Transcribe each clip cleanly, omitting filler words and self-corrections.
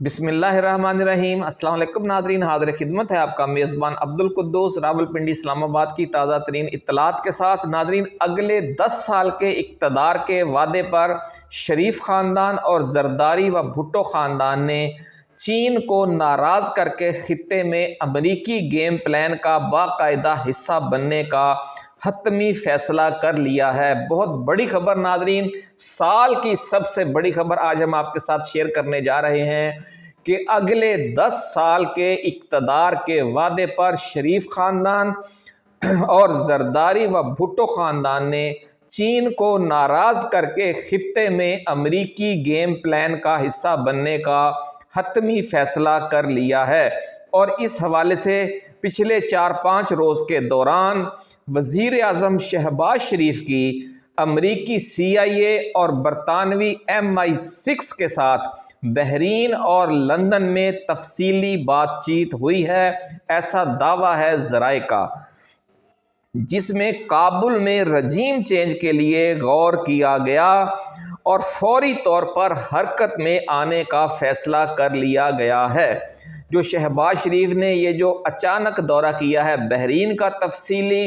بسم اللہ الرحمن الرحیم۔ السلام علیکم ناظرین، حاضر خدمت ہے آپ کا میزبان عبدالقدوس راولپنڈی اسلام آباد کی تازہ ترین اطلاعات کے ساتھ۔ ناظرین، اگلے 10 سال کے اقتدار کے وعدے پر شریف خاندان اور زرداری و بھٹو خاندان نے چین کو ناراض کر کے خطے میں امریکی گیم پلان کا باقاعدہ حصہ بننے کا حتمی فیصلہ کر لیا ہے۔ بہت بڑی خبر ناظرین، سال کی سب سے بڑی خبر آج ہم آپ کے ساتھ شیئر کرنے جا رہے ہیں کہ اگلے 10 سال کے اقتدار کے وعدے پر شریف خاندان اور زرداری و بھٹو خاندان نے چین کو ناراض کر کے خطے میں امریکی گیم پلان کا حصہ بننے کا حتمی فیصلہ کر لیا ہے۔ اور اس حوالے سے پچھلے 4-5 روز کے دوران وزیر اعظم شہباز شریف کی امریکی CIA اور برطانوی MI6 کے ساتھ بحرین اور لندن میں تفصیلی بات چیت ہوئی ہے، ایسا دعویٰ ہے ذرائع کا، جس میں کابل میں رجیم چینج کے لیے غور کیا گیا اور فوری طور پر حرکت میں آنے کا فیصلہ کر لیا گیا ہے۔ جو شہباز شریف نے یہ جو اچانک دورہ کیا ہے بحرین کا تفصیلی،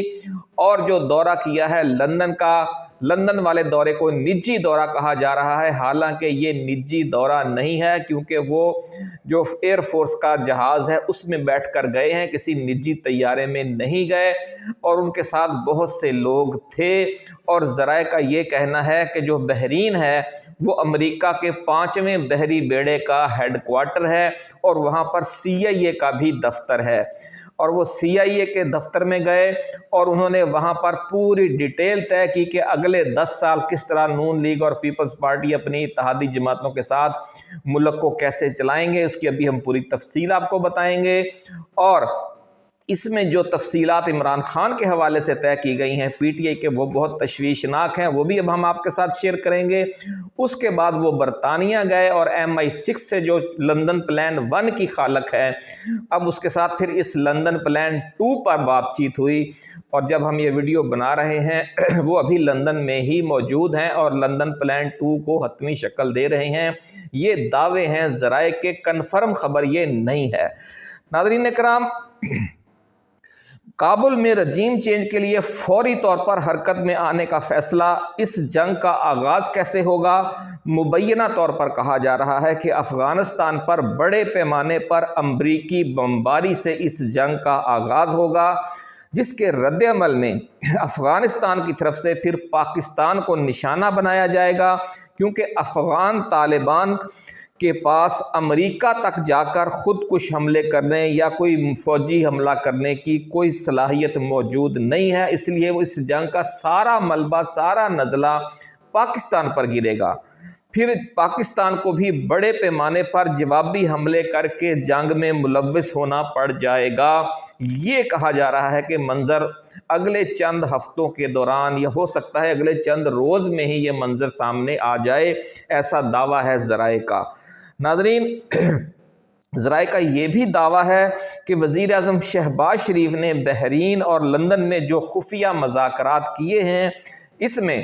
اور جو دورہ کیا ہے لندن کا، لندن والے دورے کو نجی دورہ کہا جا رہا ہے، حالانکہ یہ نجی دورہ نہیں ہے کیونکہ وہ جو ایئر فورس کا جہاز ہے اس میں بیٹھ کر گئے ہیں، کسی نجی طیارے میں نہیں گئے، اور ان کے ساتھ بہت سے لوگ تھے۔ اور ذرائع کا یہ کہنا ہے کہ جو بحرین ہے وہ امریکہ کے 5ویں بحری بیڑے کا ہیڈ کوارٹر ہے اور وہاں پر CIA کا بھی دفتر ہے، اور وہ CIA کے دفتر میں گئے اور انہوں نے وہاں پر پوری ڈیٹیل طے کی کہ اگلے 10 سال کس طرح نون لیگ اور پیپلز پارٹی اپنی اتحادی جماعتوں کے ساتھ ملک کو کیسے چلائیں گے، اس کی ابھی ہم پوری تفصیل آپ کو بتائیں گے۔ اور اس میں جو تفصیلات عمران خان کے حوالے سے طے کی گئی ہیں PTI کے، وہ بہت تشویشناک ہیں، وہ بھی اب ہم آپ کے ساتھ شیئر کریں گے۔ اس کے بعد وہ برطانیہ گئے اور MI6 سے جو لندن پلان 1 کی خالق ہے، اب اس کے ساتھ پھر اس لندن پلان 2 پر بات چیت ہوئی، اور جب ہم یہ ویڈیو بنا رہے ہیں وہ ابھی لندن میں ہی موجود ہیں اور لندن پلان 2 کو حتمی شکل دے رہے ہیں۔ یہ دعوے ہیں ذرائع کے، کنفرم خبر یہ نہیں ہے۔ ناظرین کرام، کابل میں رجیم چینج کے لیے فوری طور پر حرکت میں آنے کا فیصلہ، اس جنگ کا آغاز کیسے ہوگا؟ مبینہ طور پر کہا جا رہا ہے کہ افغانستان پر بڑے پیمانے پر امریکی بمباری سے اس جنگ کا آغاز ہوگا، جس کے رد عمل میں افغانستان کی طرف سے پھر پاکستان کو نشانہ بنایا جائے گا، کیونکہ افغان طالبان کے پاس امریکہ تک جا کر خود کش حملے کرنے یا کوئی فوجی حملہ کرنے کی کوئی صلاحیت موجود نہیں ہے، اس لیے وہ اس جنگ کا سارا ملبہ، سارا نزلہ پاکستان پر گرے گا۔ پھر پاکستان کو بھی بڑے پیمانے پر جوابی حملے کر کے جنگ میں ملوث ہونا پڑ جائے گا۔ یہ کہا جا رہا ہے کہ منظر اگلے چند ہفتوں کے دوران، یا ہو سکتا ہے اگلے چند روز میں ہی یہ منظر سامنے آ جائے، ایسا دعویٰ ہے ذرائع کا۔ ناظرین، ذرائع کا یہ بھی دعویٰ ہے کہ وزیر اعظم شہباز شریف نے بحرین اور لندن میں جو خفیہ مذاکرات کیے ہیں، اس میں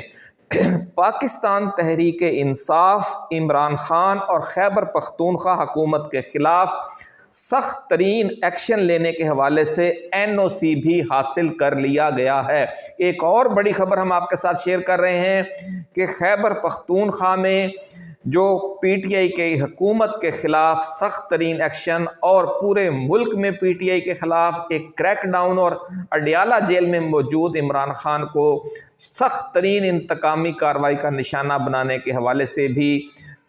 پاکستان تحریک انصاف، عمران خان اور خیبر پختونخوا حکومت کے خلاف سخت ترین ایکشن لینے کے حوالے سے NOC بھی حاصل کر لیا گیا ہے۔ ایک اور بڑی خبر ہم آپ کے ساتھ شیئر کر رہے ہیں کہ خیبر پختونخوا میں جو PTI کے حکومت کے خلاف سخت ترین ایکشن، اور پورے ملک میں PTI کے خلاف ایک کریک ڈاؤن، اور اڈیالہ جیل میں موجود عمران خان کو سخت ترین انتقامی کارروائی کا نشانہ بنانے کے حوالے سے بھی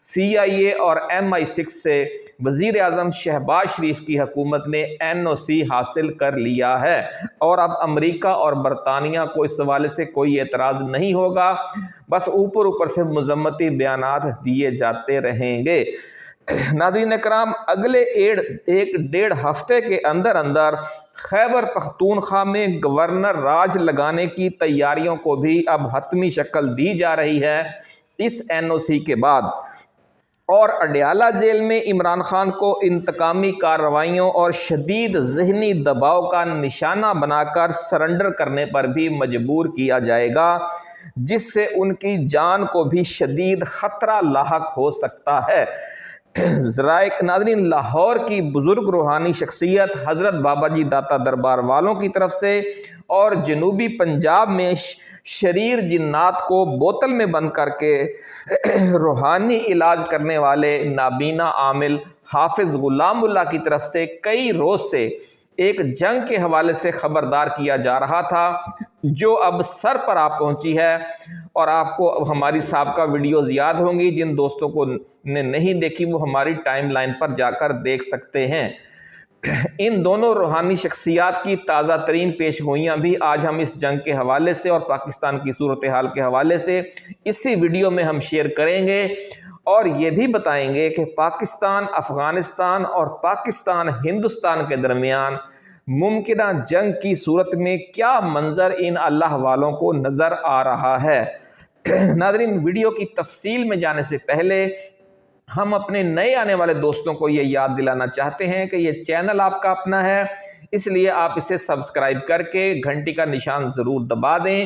CIA اور MI6 سے وزیر اعظم شہباز شریف کی حکومت نے NOC حاصل کر لیا ہے، اور اب امریکہ اور برطانیہ کو اس حوالے سے کوئی اعتراض نہیں ہوگا، بس اوپر اوپر سے مذمتی بیانات دیے جاتے رہیں گے۔ ناظرین کرام، اگلے 1-1.5 ہفتے کے اندر اندر خیبر پختونخوا میں گورنر راج لگانے کی تیاریوں کو بھی اب حتمی شکل دی جا رہی ہے اس NOC کے بعد، اور اڈیالہ جیل میں عمران خان کو انتقامی کارروائیوں اور شدید ذہنی دباؤ کا نشانہ بنا کر سرنڈر کرنے پر بھی مجبور کیا جائے گا، جس سے ان کی جان کو بھی شدید خطرہ لاحق ہو سکتا ہے۔ ذرائع ناظرین، لاہور کی بزرگ روحانی شخصیت حضرت بابا جی داتا دربار والوں کی طرف سے اور جنوبی پنجاب میں شریر جنات کو بوتل میں بند کر کے روحانی علاج کرنے والے نابینا عامل حافظ غلام اللہ کی طرف سے کئی روز سے ایک جنگ کے حوالے سے خبردار کیا جا رہا تھا، جو اب سر پر آ پہنچی ہے۔ اور آپ کو اب ہماری سابقہ ویڈیوز یاد ہوں گی، جن دوستوں کو نے نہیں دیکھی وہ ہماری ٹائم لائن پر جا کر دیکھ سکتے ہیں۔ ان دونوں روحانی شخصیات کی تازہ ترین پیش گوئیاں بھی آج ہم اس جنگ کے حوالے سے اور پاکستان کی صورتحال کے حوالے سے اسی ویڈیو میں ہم شیئر کریں گے، اور یہ بھی بتائیں گے کہ پاکستان افغانستان اور پاکستان ہندوستان کے درمیان ممکنہ جنگ کی صورت میں کیا منظر ان اللہ والوں کو نظر آ رہا ہے۔ ناظرین، ویڈیو کی تفصیل میں جانے سے پہلے ہم اپنے نئے آنے والے دوستوں کو یہ یاد دلانا چاہتے ہیں کہ یہ چینل آپ کا اپنا ہے، اس لیے آپ اسے سبسکرائب کر کے گھنٹی کا نشان ضرور دبا دیں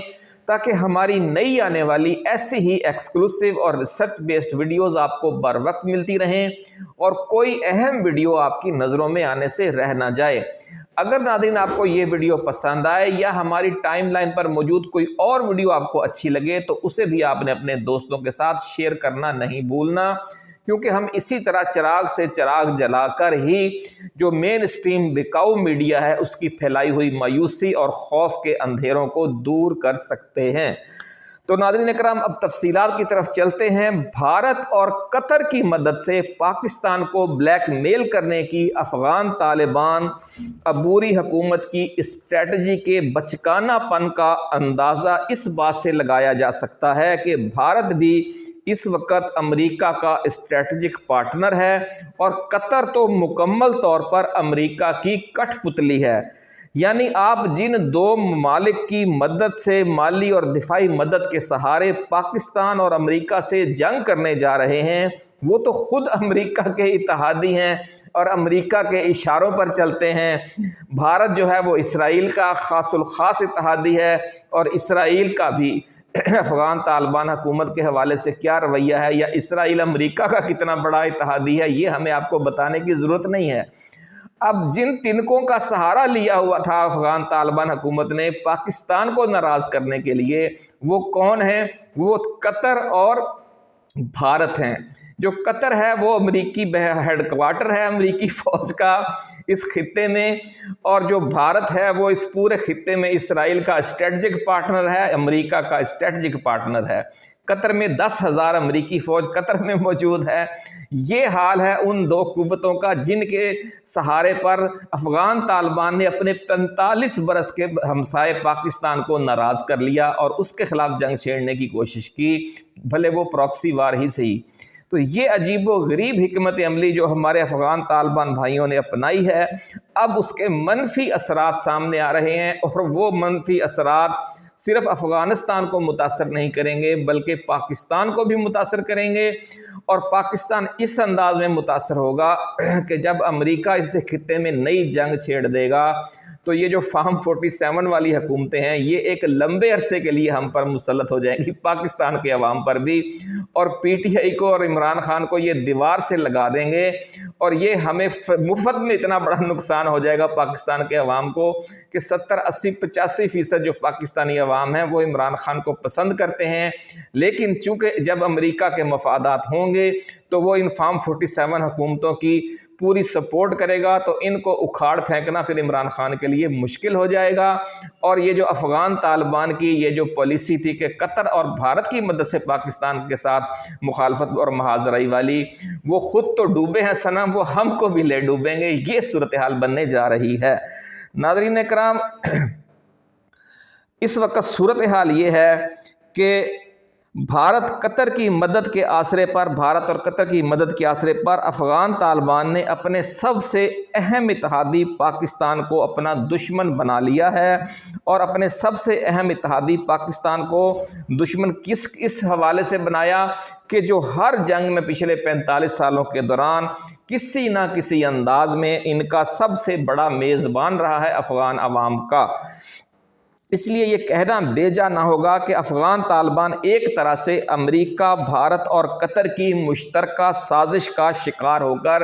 تاکہ ہماری نئی آنے والی ایسی ہی ایکسکلوسیو اور ریسرچ بیسڈ ویڈیوز آپ کو بر وقت ملتی رہیں اور کوئی اہم ویڈیو آپ کی نظروں میں آنے سے رہ نہ جائے۔ اگر ناظرین آپ کو یہ ویڈیو پسند آئے یا ہماری ٹائم لائن پر موجود کوئی اور ویڈیو آپ کو اچھی لگے تو اسے بھی آپ نے اپنے دوستوں کے ساتھ شیئر کرنا نہیں بھولنا، کیونکہ ہم اسی طرح چراغ سے چراغ جلا کر ہی جو مین اسٹریم بکاؤ میڈیا ہے اس کی پھیلائی ہوئی مایوسی اور خوف کے اندھیروں کو دور کر سکتے ہیں۔ تو ناظرین اکرام، اب تفصیلات کی طرف چلتے ہیں۔ بھارت اور قطر کی مدد سے پاکستان کو بلیک میل کرنے کی افغان طالبان عبوری حکومت کی اسٹریٹجی کے بچکانہ پن کا اندازہ اس بات سے لگایا جا سکتا ہے کہ بھارت بھی اس وقت امریکہ کا اسٹریٹجک پارٹنر ہے اور قطر تو مکمل طور پر امریکہ کی کٹھ پتلی ہے۔ یعنی آپ جن دو ممالک کی مدد سے مالی اور دفاعی مدد کے سہارے پاکستان اور امریکہ سے جنگ کرنے جا رہے ہیں، وہ تو خود امریکہ کے اتحادی ہیں اور امریکہ کے اشاروں پر چلتے ہیں۔ بھارت جو ہے وہ اسرائیل کا خاص الخاص اتحادی ہے، اور اسرائیل کا بھی افغان طالبان حکومت کے حوالے سے کیا رویہ ہے یا اسرائیل امریکہ کا کتنا بڑا اتحادی ہے، یہ ہمیں آپ کو بتانے کی ضرورت نہیں ہے۔ اب جن تنکوں کا سہارا لیا ہوا تھا افغان طالبان حکومت نے پاکستان کو ناراض کرنے کے لیے، وہ کون ہیں؟ وہ قطر اور بھارت ہیں۔ جو قطر ہے وہ امریکی ہیڈ کوارٹر ہے امریکی فوج کا اس خطے میں، اور جو بھارت ہے وہ اس پورے خطے میں اسرائیل کا اسٹریٹجک پارٹنر ہے، امریکہ کا اسٹریٹجک پارٹنر ہے۔ قطر میں 10,000 امریکی فوج قطر میں موجود ہے۔ یہ حال ہے ان دو قوتوں کا جن کے سہارے پر افغان طالبان نے اپنے 45 برس کے ہمسائے پاکستان کو ناراض کر لیا اور اس کے خلاف جنگ چھیڑنے کی کوشش کی، بھلے وہ پراکسی وار ہی صحیح۔ تو یہ عجیب و غریب حکمت عملی جو ہمارے افغان طالبان بھائیوں نے اپنائی ہے، اب اس کے منفی اثرات سامنے آ رہے ہیں، اور وہ منفی اثرات صرف افغانستان کو متاثر نہیں کریں گے بلکہ پاکستان کو بھی متاثر کریں گے۔ اور پاکستان اس انداز میں متاثر ہوگا کہ جب امریکہ اس خطے میں نئی جنگ چھیڑ دے گا تو یہ جو فارم 47 والی حکومتیں ہیں یہ ایک لمبے عرصے کے لیے ہم پر مسلط ہو جائیں گی، پاکستان کے عوام پر بھی، اور پی ٹی آئی کو اور عمران خان کو یہ دیوار سے لگا دیں گے، اور یہ ہمیں مفت میں اتنا بڑا نقصان ہو جائے گا پاکستان کے عوام کو کہ 70 80 85% جو پاکستانی عوام ہیں وہ عمران خان کو پسند کرتے ہیں، لیکن چونکہ جب امریکہ کے مفادات ہوں گے تو وہ ان فارم 47 حکومتوں کی پوری سپورٹ کرے گا، تو ان کو اکھاڑ پھینکنا پھر عمران خان کے لیے مشکل ہو جائے گا۔ اور یہ جو افغان طالبان کی یہ جو پالیسی تھی کہ قطر اور بھارت کی مدد سے پاکستان کے ساتھ مخالفت اور محاذرائی والی، وہ خود تو ڈوبے ہیں صنم، وہ ہم کو بھی لے ڈوبیں گے، یہ صورتحال بننے جا رہی ہے۔ ناظرین کرام، اس وقت صورتحال یہ ہے کہ بھارت اور قطر کی مدد کے آسرے پر افغان طالبان نے اپنے سب سے اہم اتحادی پاکستان کو اپنا دشمن بنا لیا ہے، اور اپنے سب سے اہم اتحادی پاکستان کو دشمن اس حوالے سے بنایا کہ جو ہر جنگ میں پچھلے 45 سالوں کے دوران کسی نہ کسی انداز میں ان کا سب سے بڑا میزبان رہا ہے افغان عوام کا۔ اس لیے یہ کہنا بیجا نہ ہوگا کہ افغان طالبان ایک طرح سے امریکہ، بھارت اور قطر کی مشترکہ سازش کا شکار ہو کر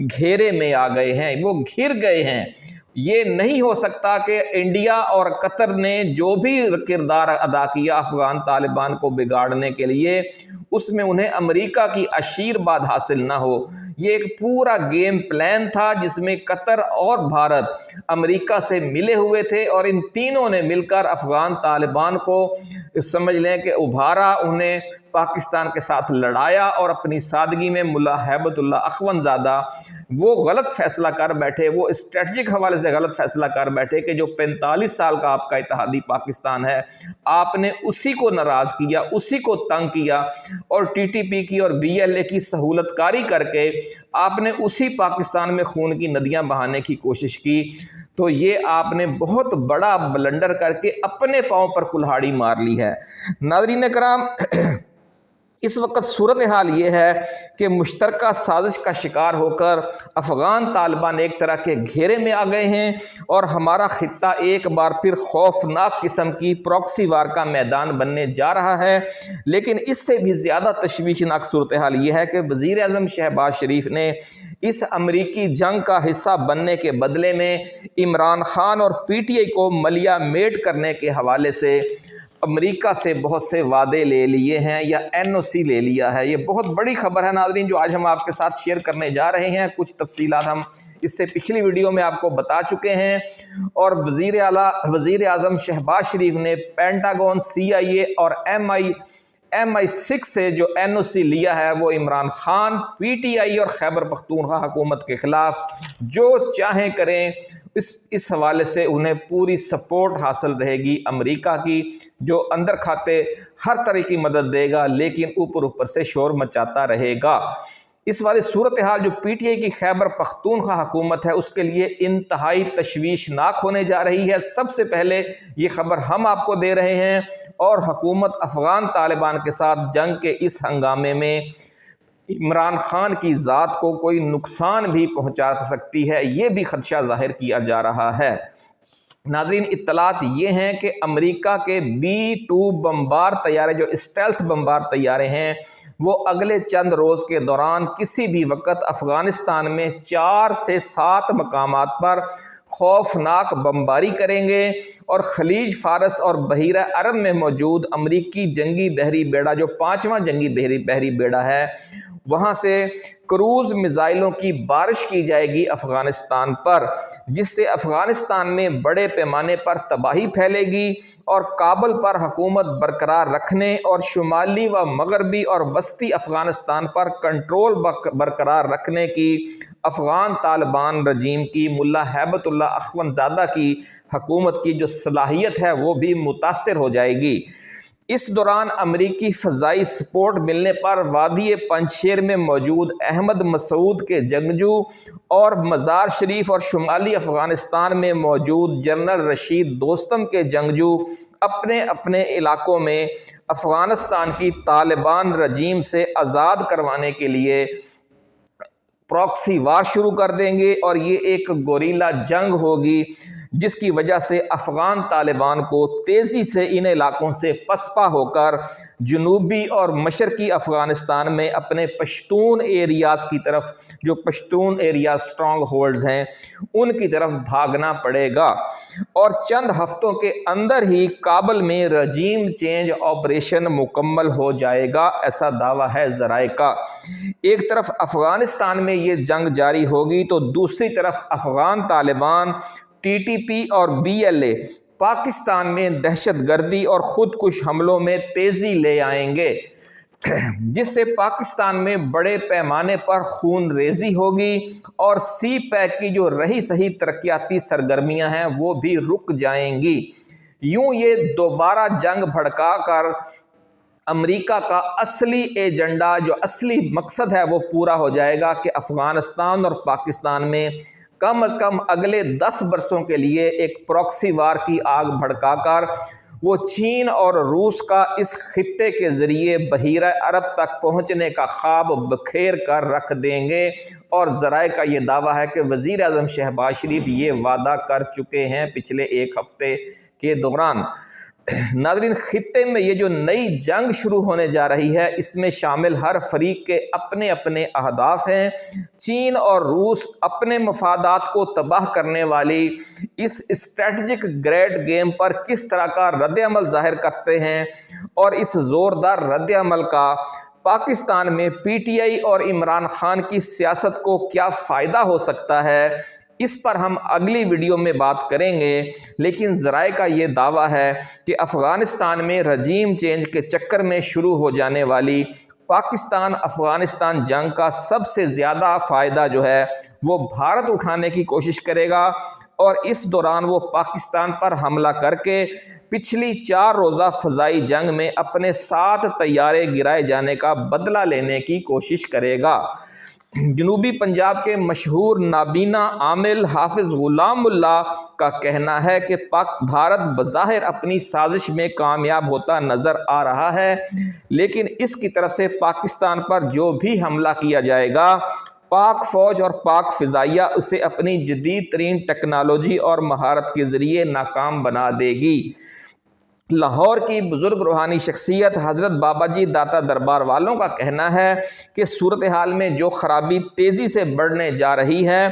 گھیرے میں آ گئے ہیں، وہ گھر گئے ہیں۔ یہ نہیں ہو سکتا کہ انڈیا اور قطر نے جو بھی کردار ادا کیا افغان طالبان کو بگاڑنے کے لیے، اس میں انہیں امریکہ کی آشیرواد حاصل نہ ہو۔ یہ ایک پورا گیم پلان تھا جس میں قطر اور بھارت امریکہ سے ملے ہوئے تھے، اور ان تینوں نے مل کر افغان طالبان کو سمجھ لیں کہ ابھارا، انہیں پاکستان کے ساتھ لڑایا، اور اپنی سادگی میں ملا ہیبت اللہ اخونزادہ وہ غلط فیصلہ کر بیٹھے، وہ اسٹریٹجک حوالے سے غلط فیصلہ کر بیٹھے کہ جو 45 سال کا آپ کا اتحادی پاکستان ہے، آپ نے اسی کو ناراض کیا، اسی کو تنگ کیا، اور ٹی ٹی پی کی اور بی ایل اے کی سہولت کاری کر کے آپ نے اسی پاکستان میں خون کی ندیاں بہانے کی کوشش کی۔ تو یہ آپ نے بہت بڑا بلنڈر کر کے اپنے پاؤں پر کلہاڑی مار لی ہے۔ ناظرین کرام، اس وقت صورتحال یہ ہے کہ مشترکہ سازش کا شکار ہو کر افغان طالبان ایک طرح کے گھیرے میں آ گئے ہیں، اور ہمارا خطہ ایک بار پھر خوفناک قسم کی پراکسی وار کا میدان بننے جا رہا ہے۔ لیکن اس سے بھی زیادہ تشویشناک صورتحال یہ ہے کہ وزیر اعظم شہباز شریف نے اس امریکی جنگ کا حصہ بننے کے بدلے میں عمران خان اور پی ٹی آئی کو ملیا میٹ کرنے کے حوالے سے امریکہ سے بہت سے وعدے لے لیے ہیں، یا این او سی لے لیا ہے۔ یہ بہت بڑی خبر ہے ناظرین، جو آج ہم آپ کے ساتھ شیئر کرنے جا رہے ہیں۔ کچھ تفصیلات ہم اس سے پچھلی ویڈیو میں آپ کو بتا چکے ہیں، اور وزیر اعظم شہباز شریف نے پینٹاگون، سی آئی اے اور ایم آئی 6 سے جو این او سی لیا ہے، وہ Imran Khan, P T I اور خیبر پختونخوا حکومت کے خلاف جو چاہیں کریں، اس حوالے سے انہیں پوری سپورٹ حاصل رہے گی امریکہ کی، جو اندر کھاتے ہر طرح کی مدد دے گا، لیکن اوپر سے شور مچاتا رہے گا۔ اس والی صورتحال جو پی ٹی آئی کی خیبر پختونخوا حکومت ہے، اس کے لیے انتہائی تشویشناک ہونے جا رہی ہے۔ سب سے پہلے یہ خبر ہم آپ کو دے رہے ہیں، اور حکومت افغان طالبان کے ساتھ جنگ کے اس ہنگامے میں عمران خان کی ذات کو کوئی نقصان بھی پہنچا سکتی ہے، یہ بھی خدشہ ظاہر کیا جا رہا ہے۔ ناظرین، اطلاعات یہ ہیں کہ امریکہ کے B-2 بمبار طیارے، جو اسٹیلتھ بمبار طیارے ہیں، وہ اگلے چند روز کے دوران کسی بھی وقت افغانستان میں 4 سے 7 مقامات پر خوفناک بمباری کریں گے، اور خلیج فارس اور بحیرہ عرب میں موجود امریکی جنگی بحری بیڑا، جو 5واں جنگی بحری بیڑا ہے، وہاں سے کروز میزائلوں کی بارش کی جائے گی افغانستان پر، جس سے افغانستان میں بڑے پیمانے پر تباہی پھیلے گی، اور کابل پر حکومت برقرار رکھنے اور شمالی و مغربی اور وسطی افغانستان پر کنٹرول برقرار رکھنے کی افغان طالبان رجیم کی، ملا ہیبت اللہ اخونزادہ کی حکومت کی جو صلاحیت ہے، وہ بھی متاثر ہو جائے گی۔ اس دوران امریکی فضائی سپورٹ ملنے پر وادی پنجشیر میں موجود احمد مسعود کے جنگجو، اور مزار شریف اور شمالی افغانستان میں موجود جنرل رشید دوستم کے جنگجو اپنے اپنے علاقوں میں افغانستان کی طالبان رجیم سے آزاد کروانے کے لیے پراکسی وار شروع کر دیں گے، اور یہ ایک گوریلا جنگ ہوگی، جس کی وجہ سے افغان طالبان کو تیزی سے ان علاقوں سے پسپا ہو کر جنوبی اور مشرقی افغانستان میں اپنے پشتون ایریاز کی طرف، جو پشتون ایریاز سٹرانگ ہولڈز ہیں، ان کی طرف بھاگنا پڑے گا، اور چند ہفتوں کے اندر ہی کابل میں رجیم چینج آپریشن مکمل ہو جائے گا، ایسا دعویٰ ہے ذرائع کا۔ ایک طرف افغانستان میں یہ جنگ جاری ہوگی، تو دوسری طرف Afghan Taliban, T T P اور بی ایل اے پاکستان میں دہشت گردی اور خودکش حملوں میں تیزی لے آئیں گے، جس سے پاکستان میں بڑے پیمانے پر خون ریزی ہوگی، اور سی پیک کی جو رہی صحیح ترقیاتی سرگرمیاں ہیں وہ بھی رک جائیں گی۔ یوں یہ دوبارہ جنگ بھڑکا کر امریکہ کا اصلی ایجنڈا، جو اصلی مقصد ہے، وہ پورا ہو جائے گا کہ افغانستان اور پاکستان میں کم از کم اگلے 10 برسوں کے لیے ایک پراکسی وار کی آگ بھڑکا کر وہ چین اور روس کا اس خطے کے ذریعے بحیرہ عرب تک پہنچنے کا خواب بکھیر کر رکھ دیں گے، اور ذرائع کا یہ دعویٰ ہے کہ وزیر اعظم شہباز شریف یہ وعدہ کر چکے ہیں پچھلے ایک ہفتے کے دوران ناظرین خطے میں یہ جو نئی جنگ شروع ہونے جا رہی ہے اس میں شامل ہر فریق کے اپنے اپنے اہداف ہیں۔ چین اور روس اپنے مفادات کو تباہ کرنے والی اس اسٹریٹجک گریڈ گیم پر کس طرح کا رد عمل ظاہر کرتے ہیں اور اس زوردار رد عمل کا پاکستان میں پی ٹی آئی اور عمران خان کی سیاست کو کیا فائدہ ہو سکتا ہے، اس پر ہم اگلی ویڈیو میں بات کریں گے۔ لیکن ذرائع کا یہ دعویٰ ہے کہ افغانستان میں رجیم چینج کے چکر میں شروع ہو جانے والی پاکستان افغانستان جنگ کا سب سے زیادہ فائدہ جو ہے وہ بھارت اٹھانے کی کوشش کرے گا، اور اس دوران وہ پاکستان پر حملہ کر کے پچھلی 4 روزہ فضائی جنگ میں اپنے 7 طیارے گرائے جانے کا بدلہ لینے کی کوشش کرے گا۔ جنوبی پنجاب کے مشہور نابینا عامل حافظ غلام اللہ کا کہنا ہے کہ بھارت بظاہر اپنی سازش میں کامیاب ہوتا نظر آ رہا ہے، لیکن اس کی طرف سے پاکستان پر جو بھی حملہ کیا جائے گا پاک فوج اور پاک فضائیہ اسے اپنی جدید ترین ٹیکنالوجی اور مہارت کے ذریعے ناکام بنا دے گی۔ لاہور کی بزرگ روحانی شخصیت حضرت بابا جی داتا دربار والوں کا کہنا ہے کہ صورتحال میں جو خرابی تیزی سے بڑھنے جا رہی ہے،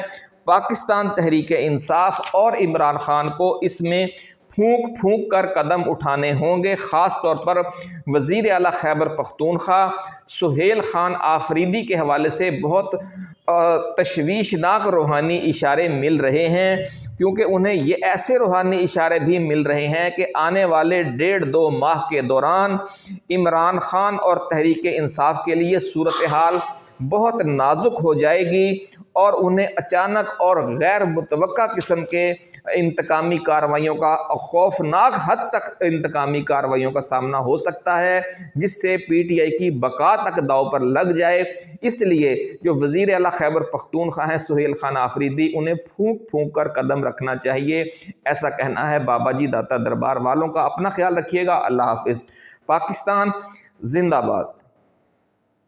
پاکستان تحریک انصاف اور عمران خان کو اس میں پھونک پھونک کر قدم اٹھانے ہوں گے۔ خاص طور پر وزیر اعلیٰ خیبر پختونخوا سہیل خان آفریدی کے حوالے سے بہت تشویشناک روحانی اشارے مل رہے ہیں، کیونکہ انہیں یہ ایسے روحانی اشارے بھی مل رہے ہیں کہ آنے والے 1.5-2 ماہ کے دوران عمران خان اور تحریک انصاف کے لیے صورتحال بہت نازک ہو جائے گی اور انہیں اچانک اور غیر متوقع قسم کے انتقامی کارروائیوں کا، خوفناک حد تک انتقامی کارروائیوں کا سامنا ہو سکتا ہے، جس سے پی ٹی آئی کی بقا تک داؤ پر لگ جائے۔ اس لیے جو وزیر اعلیٰ خیبر پختونخوا ہیں سہیل خان آفریدی، انہیں پھونک پھونک کر قدم رکھنا چاہیے، ایسا کہنا ہے بابا جی داتا دربار والوں کا۔ اپنا خیال رکھیے گا۔ اللہ حافظ۔ پاکستان زندہ باد۔